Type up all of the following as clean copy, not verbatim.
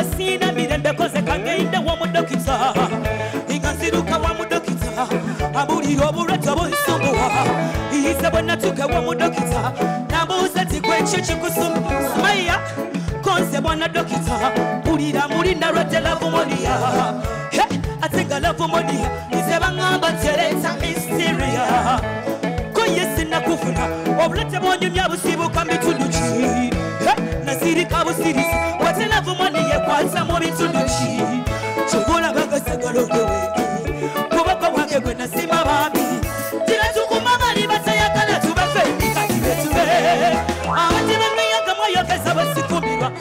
Sina mirembe koze kagenda wa mudokita ingaziruka wa mudokita abuli obuleta bonsongowa ize bonna tuka wa mudokita nabuze tikwecho chikusumaya konse bwana dokita bulira mulinda rete love monia atenga love monia ize bangamba tereta hysteria koyesi nakufuna obuleta bonyumya busibuka mitunduki nasiri kabusirisi wate love monia kwasa mu bitunduki chukula bagasagalowe kubako wange gwe nasima bambi tira tukumama libata yakala tubafe ikatire tube abate bamiyanga moyo pesa basikumirwa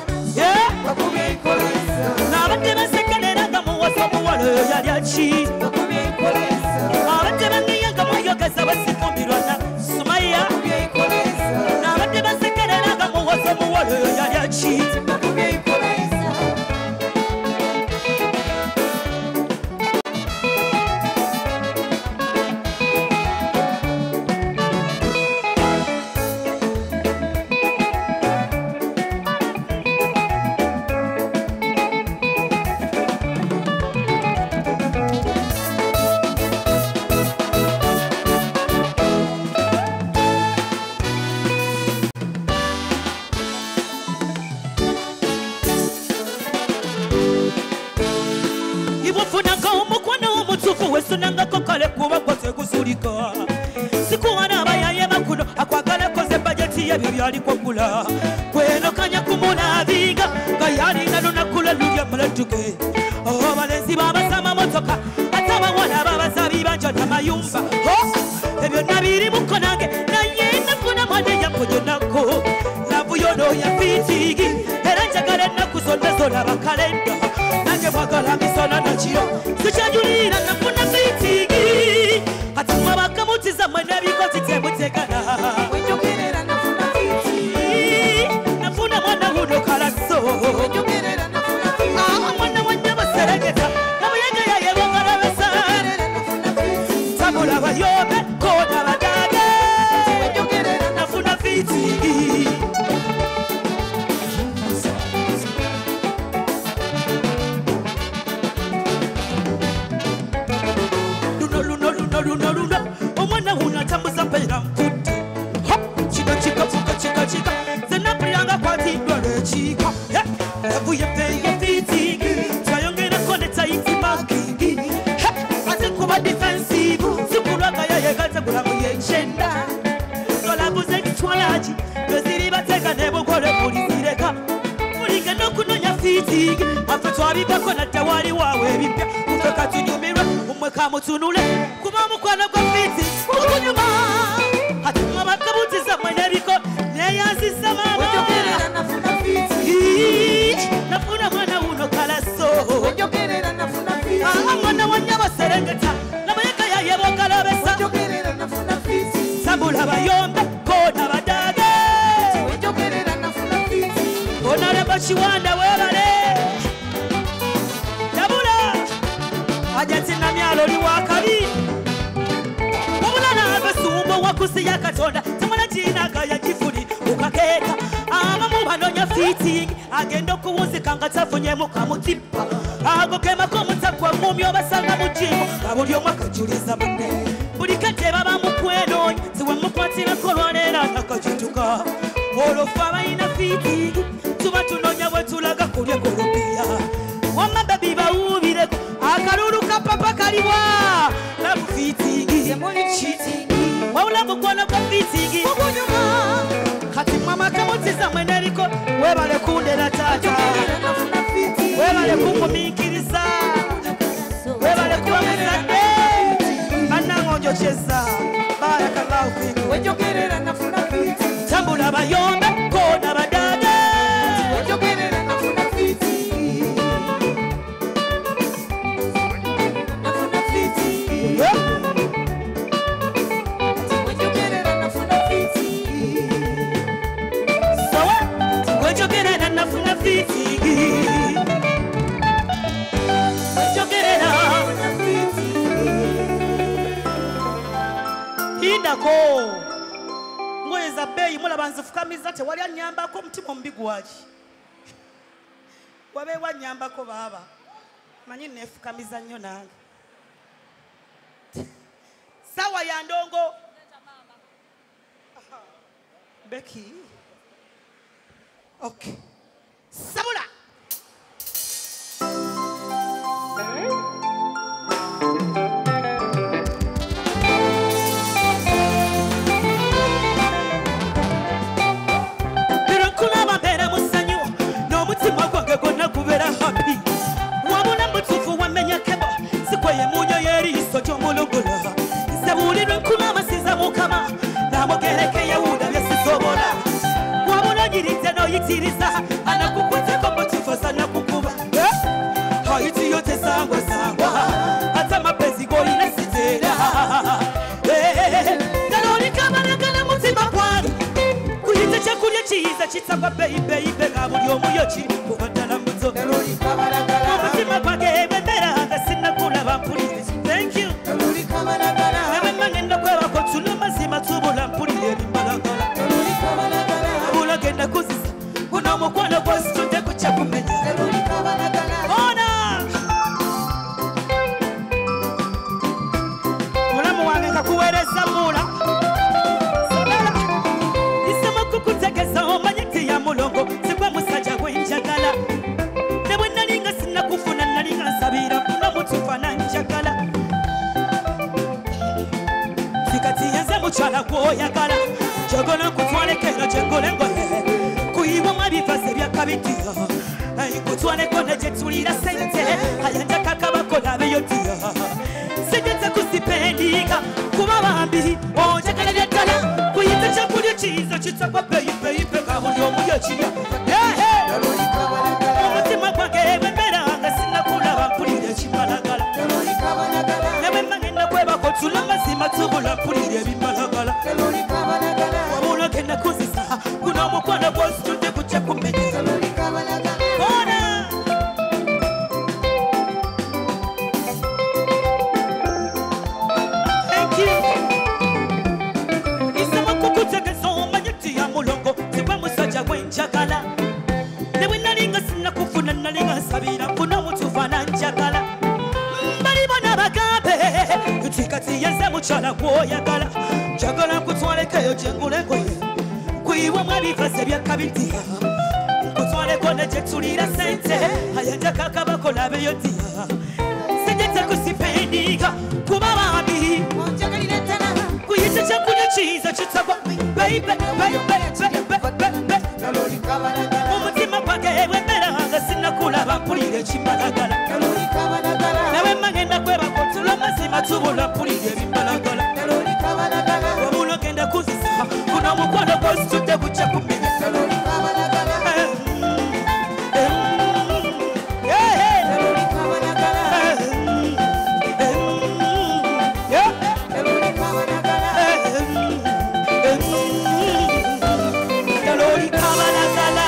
bakubikolesa nabate basekelera mu wasamu walo yalyachi bakubikolesa abate bamiyanga moyo pesa basikumirwa na sumaya bakubikolesa nabate basekelera mu wasamu walo yalyachi bakubikolesa Sunanga kokale kuba kwose kusulika sikuwana bayaye makuno akwagala koze budget ya byali kwagula kweno kanya kumuna vinga kayali nalo nakula lulya malatuke oh balenzi baba sama motoka ataba wana baba sabi banja tamayumba oh ebyo nabiri mukonange naye nafuna mane yakojo nako nabuyono ya fitigi era njagala nakusondezo na bakalenda nange mwagala misona na chiro sichajulira nafuna fitigi atuma bakamutiza mwana bikoti tebutegana wenjogerera nafuna fitigi nafuna mwana huno kalaso wenjogerera nafuna fitigi mwana wanya baseregeta nabuyaga ya yebongala besa nafuna fitigi tabula bayobe kona badage wenjogerera nafuna fitigi Luna omwana unatambuza pera mputi hop chika chika fuka chika chika zena prianga kwati dole chika evuye peye fitigi twayongera koneta itimaki ate kuba defensive sikulwaga yayegaza kulamu yechenda tolabuze kitwalaji doziri bateka nebukole pulizireka mulike nokunonya fitigi afe twabibako na tawali wawe bipya kufeka tunyumirwe umweka mutunule kuba mukwana kwa fiti kunyuma atuma bakabutiza mweneriko neyazisa mama wenjogerera nafuna fiti nafuna mwana uno kalaso wenjogerera nafuna fiti mwana wanyaba serengeta nabayeka ya yebo kalabesa wenjogerera nafuna fiti sabula bayombe kona badage wenjogerera nafuna fiti kona leba chiwanda webale dabula ajati na myalo liwakali obulana abasumbo wakusi ya katonda tamana jina kaya jifuni ukakeka abamu banonya fitting agenda kuwuzika ngatafunye mukamutipa agokema ko mutakwa mumyo basanga mujimo abulyo mwakajuliza bane bulikate baba mukweno siwe mukwatira kolwanera nakajituka olofa bayina fitting tuba tunonya wetulaga kulye kolopia wama baby bawubire akalulu kapapa kaliwa labu fitigi yemoli chitigi waulabu kwana kwa fitigi kukunyuma kati mama kamotiza mweneriko webale kundera tata webale kumumikiriza webale kuwa mzade anangonjo cheza barakallahu fiku wenjogerera nafuna fiti tambula bayombe kona badage wenjogerera nafuna fiti Hindako ngoyeza bei mula banzifukamiza te wali anyamba ko mtimo mbigwaji wabe wanyambako baba manyi nefukamiza nnyo nange sawa ya ndongo Becky okay sabula Yitiriza anakukuteka mutifosa nakukuba haiti yote sangwa sangwa hata mapenzi goli na sitera Dalori kabaragana mutima kwari kuyita chakurya chiza chitsamba baby ngabuli omuyochi kubadala muzo Dalori kabaragana mutima kwage bendera ngasina kula bampulire thank you Dalori kabaragana nawe mangenda kweba ko tuna mazima tubula mpulire bimalagala Dalori kabaragana bulagenda kuzisa Kuna mukwana kwa stunde kucha kumenya Dalori kabaragana Ona Mulamu wange kakuwereza mula Sabala Isama kukutegeza omanyiti ya mulongo Sikwa musaja wenjagala Nebwe nalinga sina kufuna nalinga nsabira Kuna mutufana njagala Sikati yenze muchala kuoyagala Jogona kutwale keno jengole ngoye Kuiwa mabifase bya kabitiya Kutwane kone jetulira sente Ayanja kakabako labe yotiya Sejete kusipendika Kuba bambi Onjakala lyatala Kuyita chakulya chizo Chitsakwa baby Kabuli omuyochiya Omutima kwake wembera Sina kulaba mpulire chimalagala Newe mangenda kwebako Tula mazima tubula mpulire bimalagala Wabula genda kuzisa Kuna mukwana bosi tunde kucha kumenya Dalori kabaragana Ona Thank you Isama kukutegeza omanyiti ya mulongo Sikwe musaja wenjagala Newe nalinga sina kufuna nalinga sabira Kuna mutufana njagala Mbalibona bagambe Yutikati yenze muchala kuoyagala Jagala kutwale keyo jengule ngoye Kuiwa mwabifase bya kabitiya Kutwale kone jetulira sente Ayanja kakabako labe yotiya Sejete kusipendika Kuba bambi Onjagalire tena Kuyita chakulya chiza chitsagwa Baby Dalori kabaragana Umutima kwake wembera Sina kulaba mpulire chimalagala Dalori kabaragana Nawe mangenda kweba Kutula mazima tubula mpulire bimalagala Dalori kabaragana Wabulo genda kuzisa Kuna mukwana bosi tunde kucha kumenya Dalori kabaragana Dalori kabaragana Dalori kabaragana Dalori kabaragana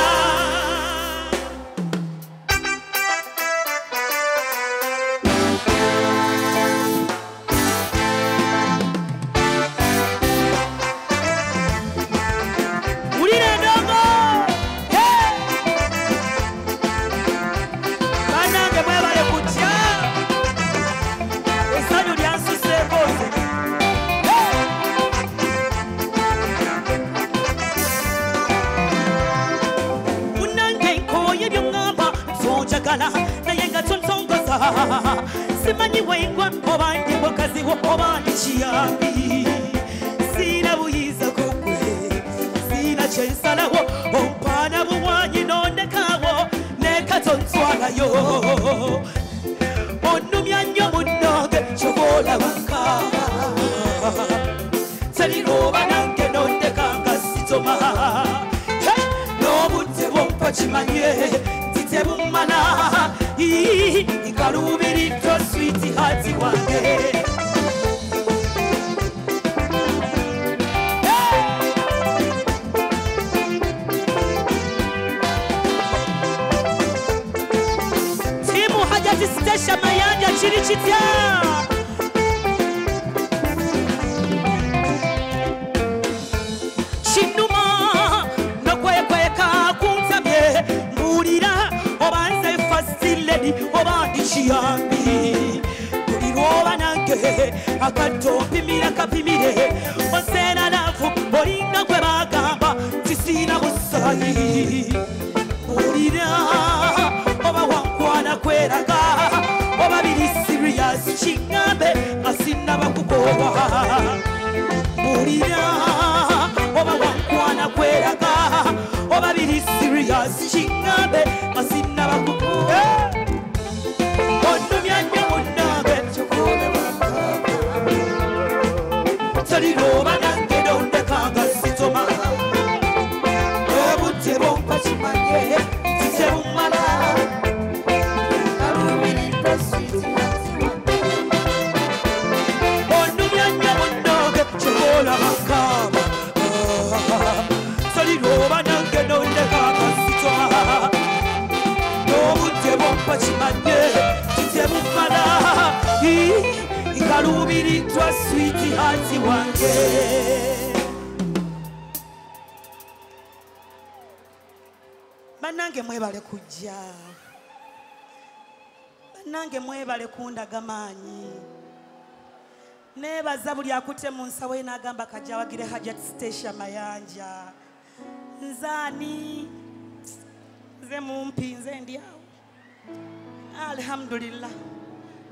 Nayenga tontongoza Simanyi wengwa Obandi wakazi wa obandi chiyambi Sina buyiza kukwe Sina chensala wo Ompana buwanyi nonekawo Neka tontwala yo Onumya nyo munoge Chobola waka Teliroba nange nondekanga sitoma Nobute bompa chimanye Tebumana Ikalubiri to sweetie hearty wange Timu hajati sitesha mayanja chirichitia Shinuma Nokweka kuntabye Murira Obanze munyonyi oba ndi kiyambi buli lwoba nange akatto mpimira kapimire onseera laavu olinga gwe bagamba tisiina busaayi olira oba wankwana kweraga oba biri serious kiŋŋambe nga sinnaba kukoowa olira oba wankwana kweraga oba biri serious kiŋŋambe nga sinnaba kukoowa onnumya nnyo munnange tolirooba nange dondekanga sitoma obudde bompa kimanye titebumala onnumya nnyo munnange kyoboolaba kaaba tolirooba nange dondekanga sitoma obudde bompa kimanye titebumala nkaluubiriddwa switi hati wange bannange mwebale kujja bannange mwebale kundaga maanyi neebaza buli akutte mu nsawo ye n'agamba kajja awagire hajat station mayanja nzaani nze mumpi nze ndi awo alhamdulillah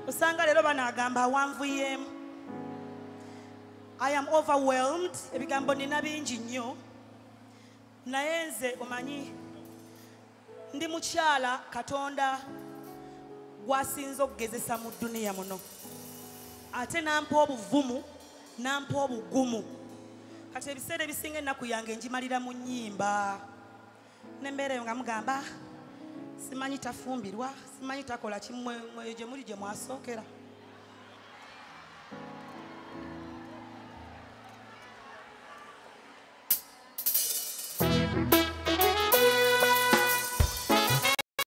usanga lero banagamba awanvuyemu I am overwhelmed ebigambo nina bingi nnyo naye nze omanyi ndi mukyala katonda gwasinze okugezesa mu dduniya muno ate nampa obuvumu nampa obugumu kati ebiseera ebisinga ennaku yange ngimalira mu nnyimba nembeera eyo nga mugamba simanyi tafumbirwa simanyi takola kimwe gye muli gye mwasookera